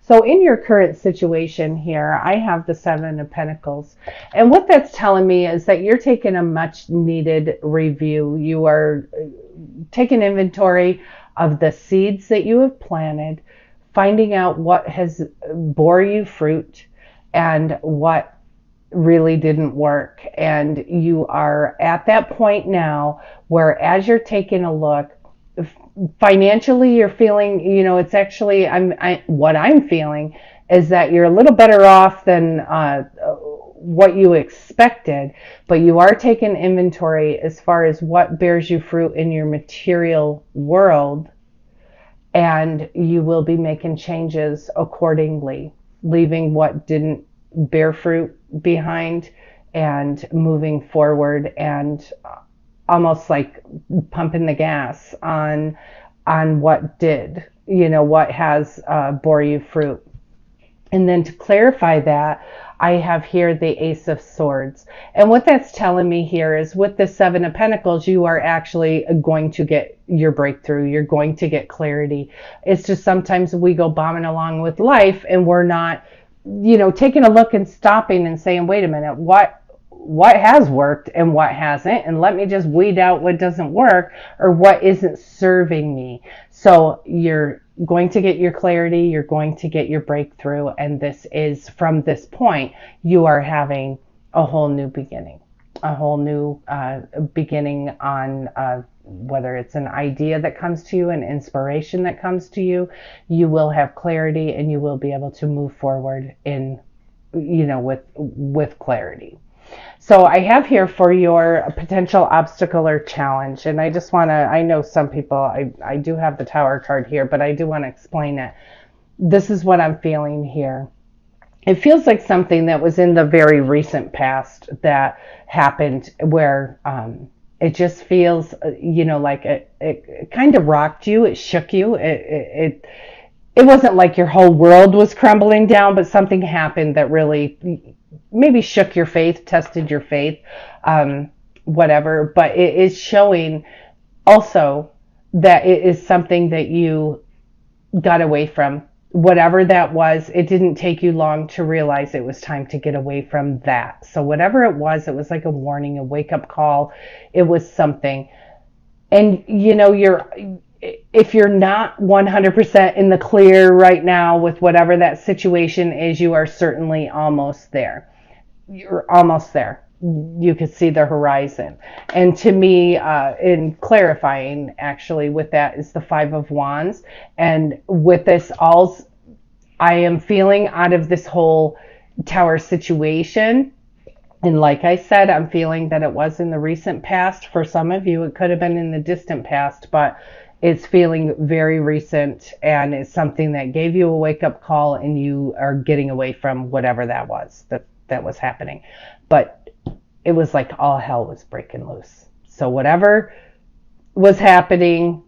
So in your current situation here, I have the Seven of Pentacles. And what that's telling me is that you're taking a much needed review. You are taking inventory of the seeds that you have planted, finding out what has bore you fruit and what really didn't work. And you are at that point now where, as you're taking a look, financially you're feeling, it's actually, what I'm feeling is that you're a little better off than what you expected, but you are taking inventory as far as what bears you fruit in your material world, and you will be making changes accordingly, leaving what didn't bear fruit behind and moving forward, and almost like pumping the gas on what did, what has bore you fruit. And then to clarify that, I have here the Ace of Swords. And what that's telling me here is, with the Seven of Pentacles, you are actually going to get your breakthrough. You're going to get clarity. It's just sometimes we go bombing along with life and we're not, taking a look and stopping and saying, wait a minute, what has worked and what hasn't, and let me just weed out what doesn't work or what isn't serving me. So you're going to get your clarity, you're going to get your breakthrough, and this is, from this point, you are having a whole new beginning, a whole new beginning on whether it's an idea that comes to you, an inspiration that comes to you. You will have clarity and you will be able to move forward in, with clarity. So I have here for your potential obstacle or challenge, and I just want to, I know some people, I do have the Tower card here, but I do want to explain it. This is what I'm feeling here. It feels like something that was in the very recent past that happened, where it just feels, like it kind of rocked you, it shook you, it wasn't like your whole world was crumbling down, but something happened that really maybe shook your faith, tested your faith, whatever. But it is showing also that it is something that you got away from. Whatever that was, it didn't take you long to realize it was time to get away from that. So whatever it was like a warning, a wake-up call. It was something. And, if you're not 100% in the clear right now with whatever that situation is, you are certainly almost there. You're almost there. You could see the horizon. And to me, in clarifying, actually, with that is the Five of Wands. And with this, I am feeling out of this whole Tower situation. And like I said, I'm feeling that it was in the recent past. For some of you, it could have been in the distant past, but it's feeling very recent, and it's something that gave you a wake-up call, and you are getting away from whatever that was that was happening. But it was like all hell was breaking loose. So whatever was happening,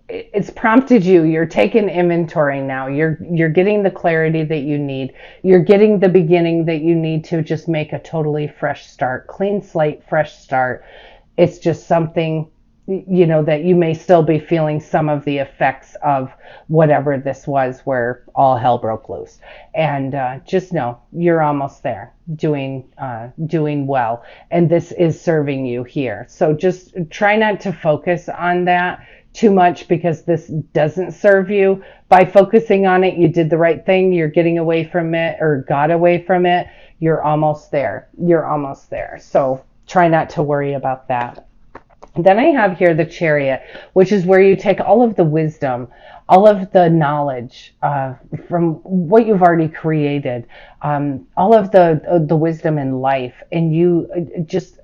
it's prompted you. You're taking inventory now. You're getting the clarity that you need. You're getting the beginning that you need to just make a totally fresh start, clean slate, fresh start. It's just something, that you may still be feeling some of the effects of whatever this was, where all hell broke loose. And just know you're almost there, doing well. And this is serving you here. So just try not to focus on that too much, because this doesn't serve you. By focusing on it, you did the right thing. You're getting away from it, or got away from it. You're almost there. You're almost there. So try not to worry about that. Then I have here the Chariot, which is where you take all of the wisdom, all of the knowledge from what you've already created, all of the wisdom in life, and you just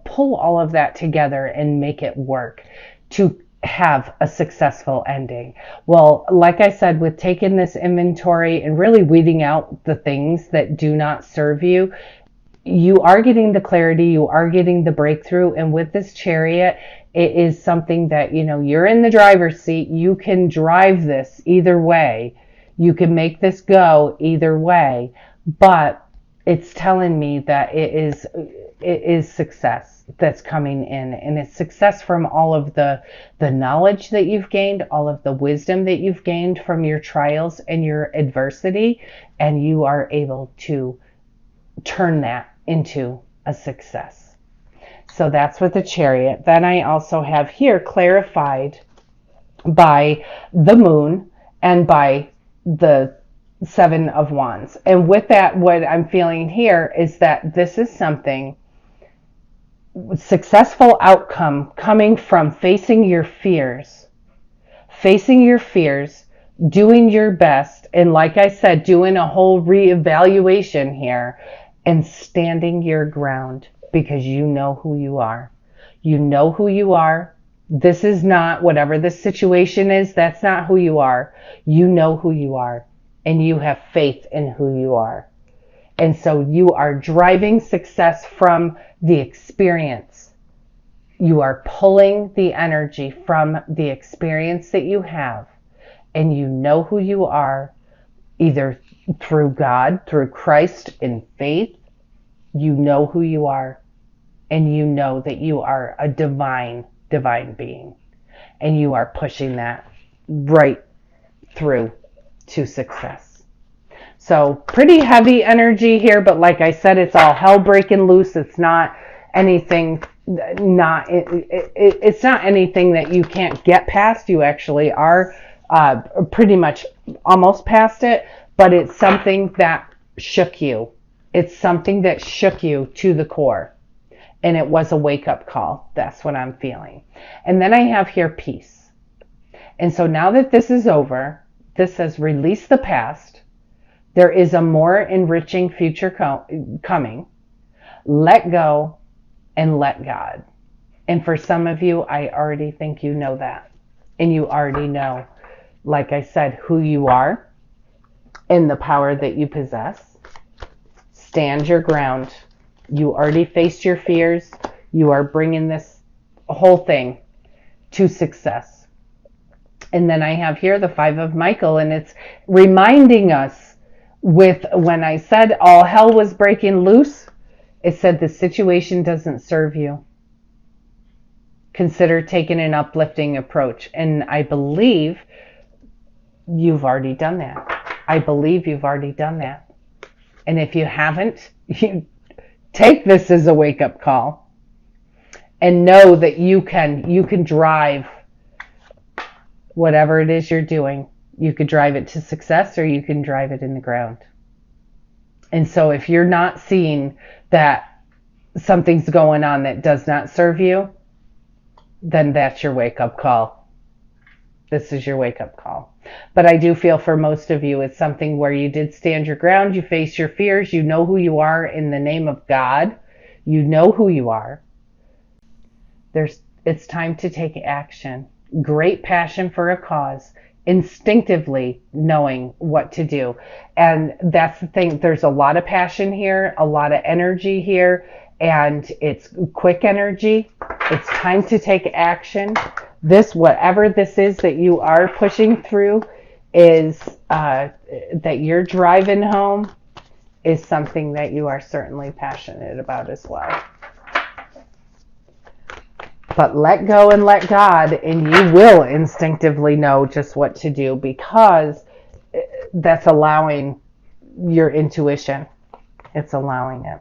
pull all of that together and make it work to have a successful ending. Well, like I said, with taking this inventory and really weeding out the things that do not serve you, you are getting the clarity, you are getting the breakthrough. And with this Chariot, it is something that, you're in the driver's seat. You can drive this either way. You can make this go either way, but it's telling me that it is success. that's coming in, and it's success from all of the knowledge that you've gained, all of the wisdom that you've gained from your trials and your adversity, and you are able to turn that into a success. So that's with the Chariot. Then I also have here clarified by the Moon and by the Seven of Wands. And with that, what I'm feeling here is that this is something, successful outcome coming from facing your fears, doing your best, and like I said, doing a whole reevaluation here and standing your ground, because you know who you are. You know who you are. This is not, whatever this situation is, that's not who you are. You know who you are, and you have faith in who you are. And so you are driving success from the experience. You are pulling the energy from the experience that you have, and you know who you are, either through God, through Christ, in faith. You know who you are, and you know that you are a divine being, and you are pushing that right through to success. So pretty heavy energy here, but like I said, it's all hell breaking loose. It's not anything, it's not anything that you can't get past. You actually are pretty much almost past it, but it's something that shook you. It's something that shook you to the core. And it was a wake-up call. That's what I'm feeling. And then I have here peace. And so now that this is over, this says release the past. There is a more enriching future coming. Let go and let God. And for some of you, I already think you know that. And you already know, like I said, who you are and the power that you possess. Stand your ground. You already faced your fears. You are bringing this whole thing to success. And then I have here the Five of Michael, and it's reminding us with, when I said all hell was breaking loose, it said the situation doesn't serve you. Consider taking an uplifting approach. And I believe you've already done that. I believe you've already done that. And if you haven't, you take this as a wake-up call and know that you can drive whatever it is you're doing. You could drive it to success, or you can drive it in the ground. And so if you're not seeing that something's going on that does not serve you, then that's your wake-up call. This is your wake-up call. But I do feel for most of you, it's something where you did stand your ground, you face your fears, you know who you are in the name of God. You know who you are. It's time to take action. Great passion for a cause. Instinctively knowing what to do. And that's the thing. There's a lot of passion here, a lot of energy here, and it's quick energy. It's time to take action. This, whatever this is that you are pushing through, is that you're driving home, is something that you are certainly passionate about as well. But let go and let God, and you will instinctively know just what to do, because that's allowing your intuition. It's allowing it.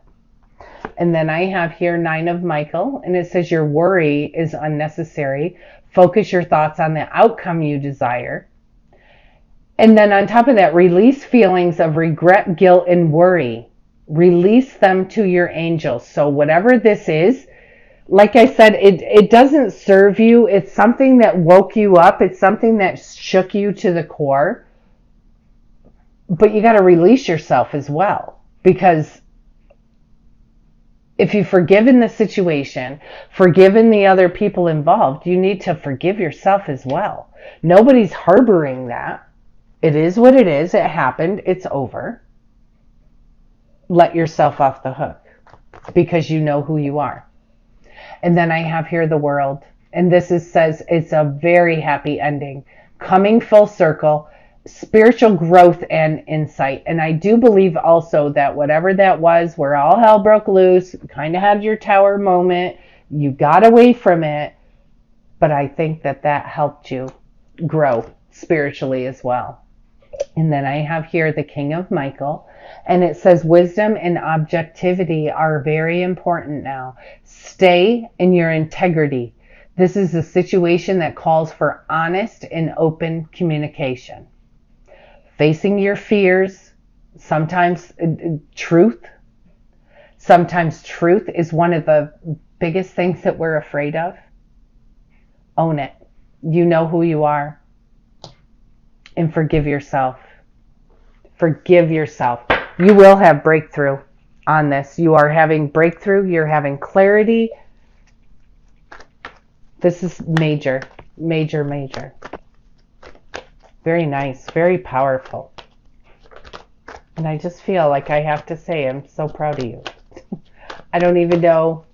And then I have here Nine of Michael, and it says your worry is unnecessary. Focus your thoughts on the outcome you desire. And then on top of that, release feelings of regret, guilt, and worry. Release them to your angels. So whatever this is, like I said, it doesn't serve you. It's something that woke you up. It's something that shook you to the core. But you got to release yourself as well. Because if you've forgiven the situation, forgiven the other people involved, you need to forgive yourself as well. Nobody's harboring that. It is what it is. It happened. It's over. Let yourself off the hook, because you know who you are. And then I have here the World. And this says it's a very happy ending. Coming full circle, spiritual growth and insight. And I do believe also that whatever that was, where all hell broke loose, kind of had your tower moment, You got away from it, but I think that that helped you grow spiritually as well. And then I have here the King of Michael, and it says wisdom and objectivity are very important now. Stay in your integrity. This is a situation that calls for honest and open communication. Facing your fears, sometimes truth. Sometimes truth is one of the biggest things that we're afraid of. Own it. You know who you are. And forgive yourself. Forgive yourself. You will have breakthrough on this. You are having breakthrough. You're having clarity. This is major, major, major. Very nice. Very powerful. And I just feel like I have to say I'm so proud of you. I don't even know,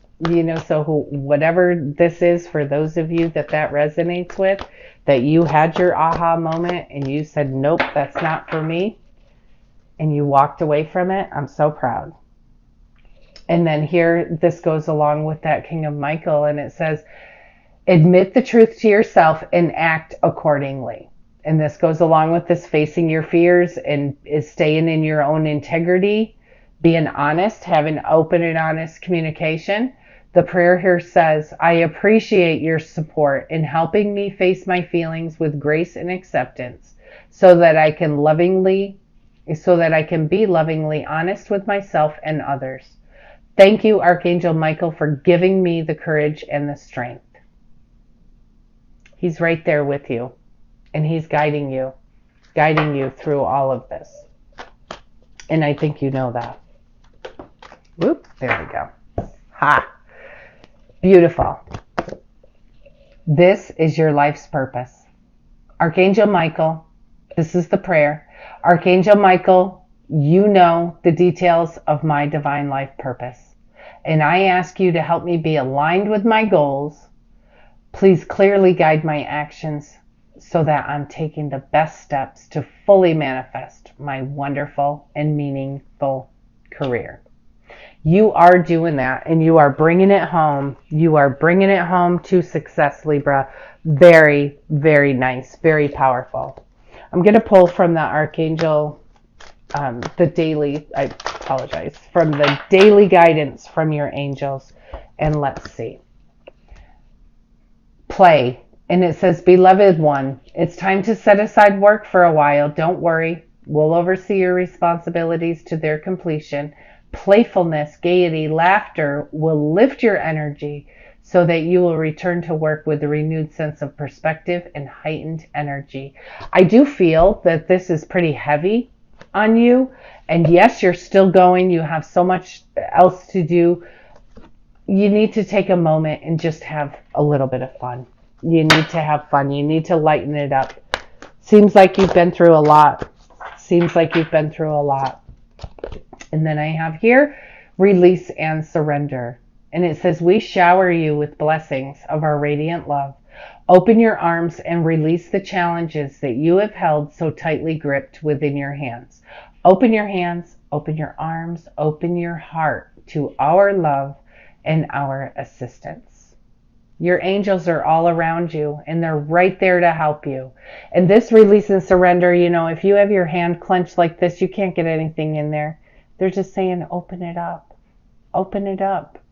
so whatever this is for those of you that resonates with, that you had your aha moment and you said, nope, that's not for me. And you walked away from it. I'm so proud. And then here, this goes along with that King of Michael, and it says, admit the truth to yourself and act accordingly. And this goes along with this facing your fears and is staying in your own integrity, being honest, having open and honest communication. The prayer here says, I appreciate your support in helping me face my feelings with grace and acceptance so that I can be lovingly honest with myself and others. Thank you, Archangel Michael, for giving me the courage and the strength. He's right there with you, and he's guiding you through all of this. And I think you know that. Whoop, there we go. Ha! Beautiful. This is your life's purpose. Archangel Michael, this is the prayer. Archangel Michael, you know the details of my divine life purpose, and I ask you to help me be aligned with my goals. Please clearly guide my actions so that I'm taking the best steps to fully manifest my wonderful and meaningful career. You are doing that, and you are bringing it home. You are bringing it home to success, Libra. Very, very nice, very powerful. I'm going to pull from the Archangel, from the daily guidance from your angels. And let's see. Play. And it says, beloved one, it's time to set aside work for a while. Don't worry. We'll oversee your responsibilities to their completion. Playfulness, gaiety, laughter will lift your energy so that you will return to work with a renewed sense of perspective and heightened energy. I do feel that this is pretty heavy on you. And yes, you're still going. You have so much else to do. You need to take a moment and just have a little bit of fun. You need to have fun. You need to lighten it up. Seems like you've been through a lot. And then I have here, release and surrender. And it says, we shower you with blessings of our radiant love. Open your arms and release the challenges that you have held so tightly gripped within your hands. Open your hands, open your arms, open your heart to our love and our assistance. Your angels are all around you, and they're right there to help you. And this release and surrender, if you have your hand clenched like this, you can't get anything in there. They're just saying, open it up,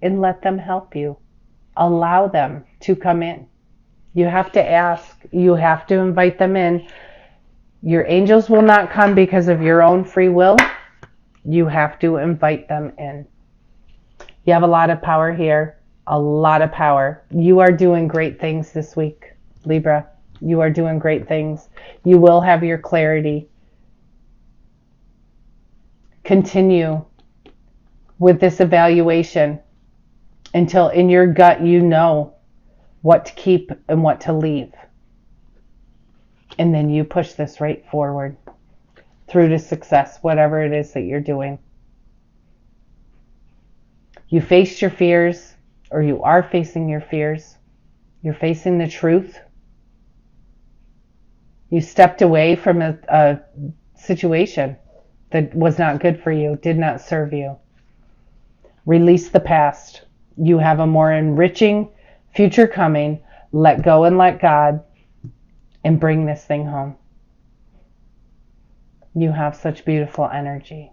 and let them help you. Allow them to come in. You have to ask. You have to invite them in. Your angels will not come because of your own free will. You have to invite them in. You have a lot of power here. A lot of power. You are doing great things this week, Libra. You are doing great things. You will have your clarity. Continue with this evaluation until in your gut you know what to keep and what to leave. And then you push this right forward through to success, whatever it is that you're doing. You faced your fears, or you are facing your fears. You're facing the truth. You stepped away from a situation that was not good for you, did not serve you. Release the past. You have a more enriching future coming. Let go and let God and bring this thing home. You have such beautiful energy.